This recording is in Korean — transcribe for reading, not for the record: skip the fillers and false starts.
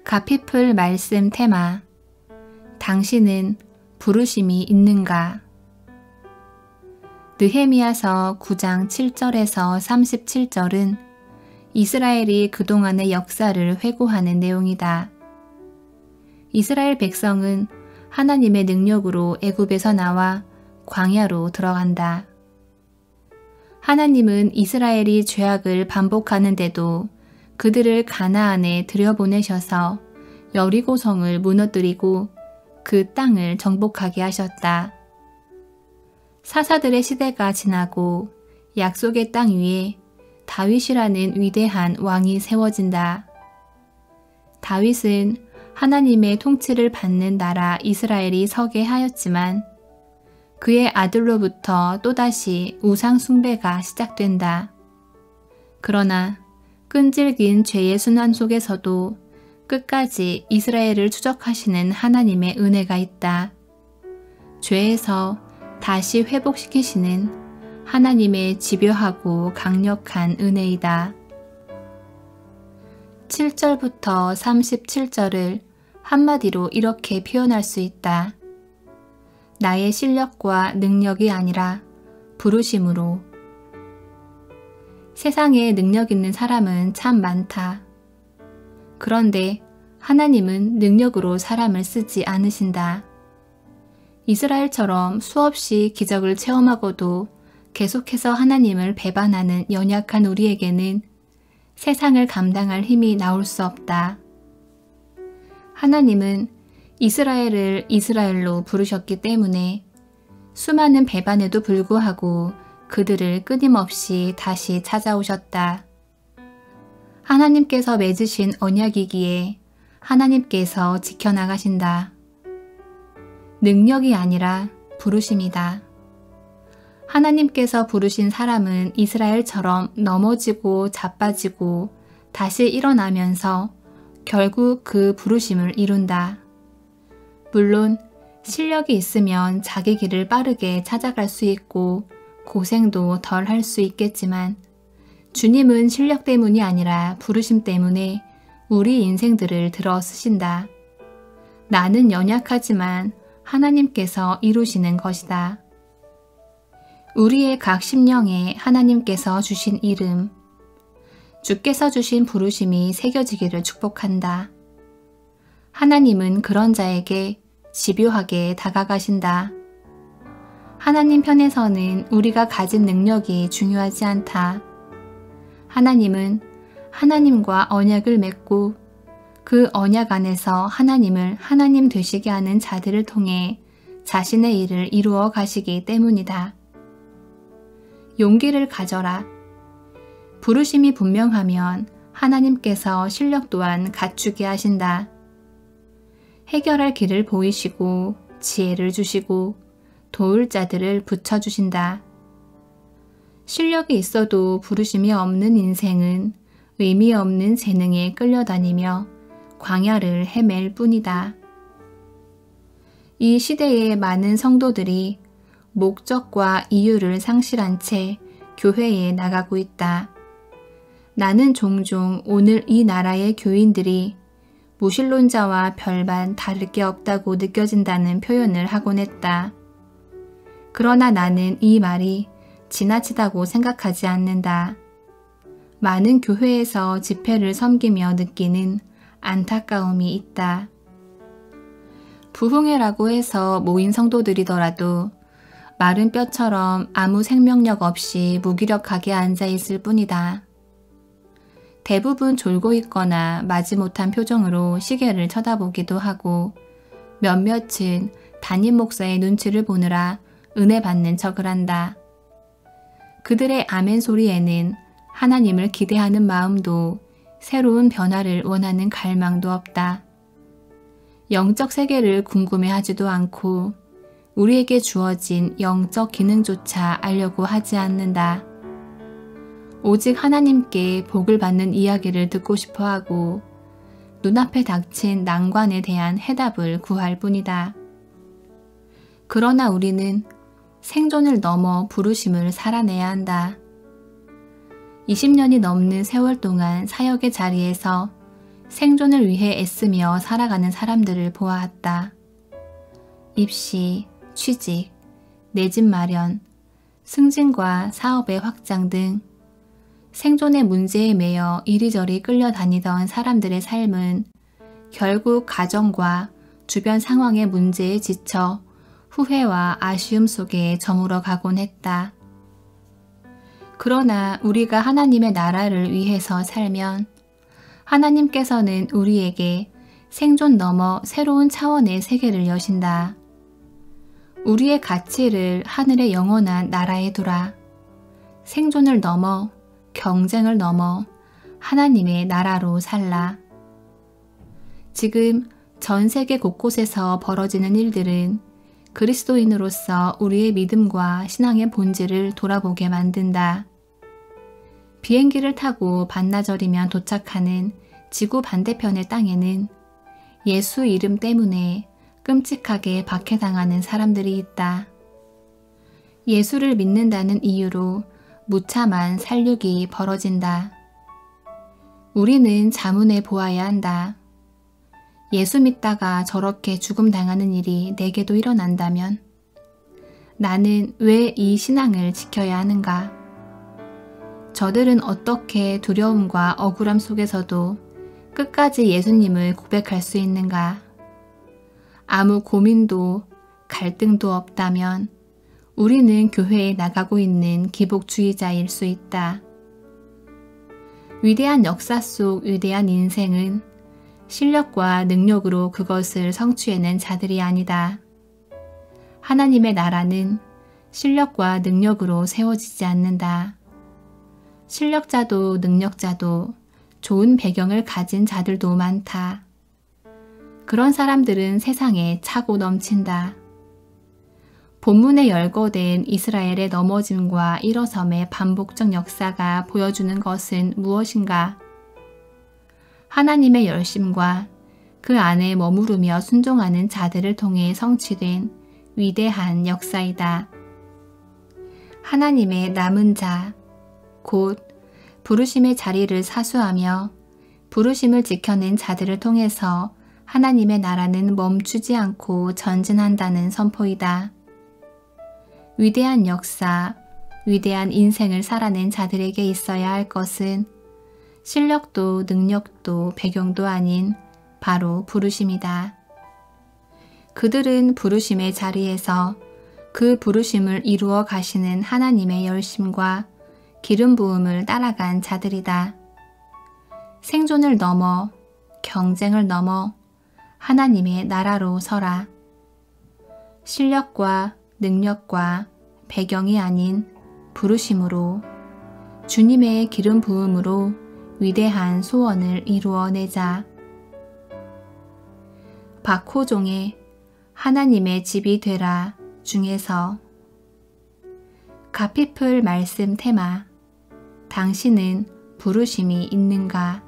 가피풀 말씀 테마. 당신은 부르심이 있는가? 느헤미야서 9장 7절에서 37절은 이스라엘이 그동안의 역사를 회고하는 내용이다. 이스라엘 백성은 하나님의 능력으로 애굽에서 나와 광야로 들어간다. 하나님은 이스라엘이 죄악을 반복하는데도 그들을 가나안에 들여보내셔서 여리고성을 무너뜨리고 그 땅을 정복하게 하셨다. 사사들의 시대가 지나고 약속의 땅 위에 다윗이라는 위대한 왕이 세워진다. 다윗은 하나님의 통치를 받는 나라 이스라엘이 서게 하였지만 그의 아들로부터 또다시 우상 숭배가 시작된다. 그러나 끈질긴 죄의 순환 속에서도 끝까지 이스라엘을 추적하시는 하나님의 은혜가 있다. 죄에서 다시 회복시키시는 하나님의 집요하고 강력한 은혜이다. 7절부터 37절을 한마디로 이렇게 표현할 수 있다. 나의 실력과 능력이 아니라 부르심으로. 세상에 능력 있는 사람은 참 많다. 그런데 하나님은 능력으로 사람을 쓰지 않으신다. 이스라엘처럼 수없이 기적을 체험하고도 계속해서 하나님을 배반하는 연약한 우리에게는 세상을 감당할 힘이 나올 수 없다. 하나님은 이스라엘을 이스라엘로 부르셨기 때문에 수많은 배반에도 불구하고 그들을 끊임없이 다시 찾아오셨다. 하나님께서 맺으신 언약이기에 하나님께서 지켜나가신다. 능력이 아니라 부르심이다. 하나님께서 부르신 사람은 이스라엘처럼 넘어지고 자빠지고 다시 일어나면서 결국 그 부르심을 이룬다. 물론 실력이 있으면 자기 길을 빠르게 찾아갈 수 있고 고생도 덜 할 수 있겠지만 주님은 실력 때문이 아니라 부르심 때문에 우리 인생들을 들어 쓰신다. 나는 연약하지만 하나님께서 이루시는 것이다. 우리의 각 심령에 하나님께서 주신 이름, 주께서 주신 부르심이 새겨지기를 축복한다. 하나님은 그런 자에게 집요하게 다가가신다. 하나님 편에서는 우리가 가진 능력이 중요하지 않다. 하나님은 하나님과 언약을 맺고 그 언약 안에서 하나님을 하나님 되시게 하는 자들을 통해 자신의 일을 이루어 가시기 때문이다. 용기를 가져라. 부르심이 분명하면 하나님께서 실력 또한 갖추게 하신다. 해결할 길을 보이시고 지혜를 주시고 도울 자들을 붙여주신다. 실력이 있어도 부르심이 없는 인생은 의미 없는 재능에 끌려다니며 광야를 헤맬 뿐이다. 이 시대의 많은 성도들이 목적과 이유를 상실한 채 교회에 나가고 있다. 나는 종종 오늘 이 나라의 교인들이 무신론자와 별반 다를 게 없다고 느껴진다는 표현을 하곤 했다. 그러나 나는 이 말이 지나치다고 생각하지 않는다. 많은 교회에서 집회를 섬기며 느끼는 안타까움이 있다. 부흥회라고 해서 모인 성도들이더라도 마른 뼈처럼 아무 생명력 없이 무기력하게 앉아있을 뿐이다. 대부분 졸고 있거나 마지못한 표정으로 시계를 쳐다보기도 하고 몇몇은 담임 목사의 눈치를 보느라 은혜 받는 척을 한다. 그들의 아멘 소리에는 하나님을 기대하는 마음도 새로운 변화를 원하는 갈망도 없다. 영적 세계를 궁금해하지도 않고 우리에게 주어진 영적 기능조차 알려고 하지 않는다. 오직 하나님께 복을 받는 이야기를 듣고 싶어하고 눈앞에 닥친 난관에 대한 해답을 구할 뿐이다. 그러나 우리는 생존을 넘어 부르심을 살아내야 한다. 20년이 넘는 세월 동안 사역의 자리에서 생존을 위해 애쓰며 살아가는 사람들을 보아왔다. 입시, 취직, 내 집 마련, 승진과 사업의 확장 등 생존의 문제에 매여 이리저리 끌려다니던 사람들의 삶은 결국 가정과 주변 상황의 문제에 지쳐 후회와 아쉬움 속에 저물어 가곤 했다. 그러나 우리가 하나님의 나라를 위해서 살면 하나님께서는 우리에게 생존 넘어 새로운 차원의 세계를 여신다. 우리의 가치를 하늘의 영원한 나라에 두라. 생존을 넘어 경쟁을 넘어 하나님의 나라로 살라. 지금 전 세계 곳곳에서 벌어지는 일들은 그리스도인으로서 우리의 믿음과 신앙의 본질을 돌아보게 만든다. 비행기를 타고 반나절이면 도착하는 지구 반대편의 땅에는 예수 이름 때문에 끔찍하게 박해당하는 사람들이 있다. 예수를 믿는다는 이유로 무참한 살육이 벌어진다. 우리는 자문해 보아야 한다. 예수 믿다가 저렇게 죽음 당하는 일이 내게도 일어난다면 나는 왜 이 신앙을 지켜야 하는가? 저들은 어떻게 두려움과 억울함 속에서도 끝까지 예수님을 고백할 수 있는가? 아무 고민도 갈등도 없다면 우리는 교회에 나가고 있는 기복주의자일 수 있다. 위대한 역사 속 위대한 인생은 실력과 능력으로 그것을 성취해낸 자들이 아니다. 하나님의 나라는 실력과 능력으로 세워지지 않는다. 실력자도 능력자도 좋은 배경을 가진 자들도 많다. 그런 사람들은 세상에 차고 넘친다. 본문에 열거된 이스라엘의 넘어짐과 일어섬의 반복적 역사가 보여주는 것은 무엇인가? 하나님의 열심과 그 안에 머무르며 순종하는 자들을 통해 성취된 위대한 역사이다. 하나님의 남은 자, 곧 부르심의 자리를 사수하며 부르심을 지켜낸 자들을 통해서 하나님의 나라는 멈추지 않고 전진한다는 선포이다. 위대한 역사, 위대한 인생을 살아낸 자들에게 있어야 할 것은 실력도 능력도 배경도 아닌 바로 부르심이다. 그들은 부르심의 자리에서 그 부르심을 이루어 가시는 하나님의 열심과 기름 부음을 따라간 자들이다. 생존을 넘어 경쟁을 넘어 하나님의 나라로 서라. 실력과 능력과 배경이 아닌 부르심으로 주님의 기름 부음으로 위대한 소원을 이루어내자. 박호종의 하나님의 집이 되라 중에서 가피풀 말씀 테마 당신은 부르심이 있는가?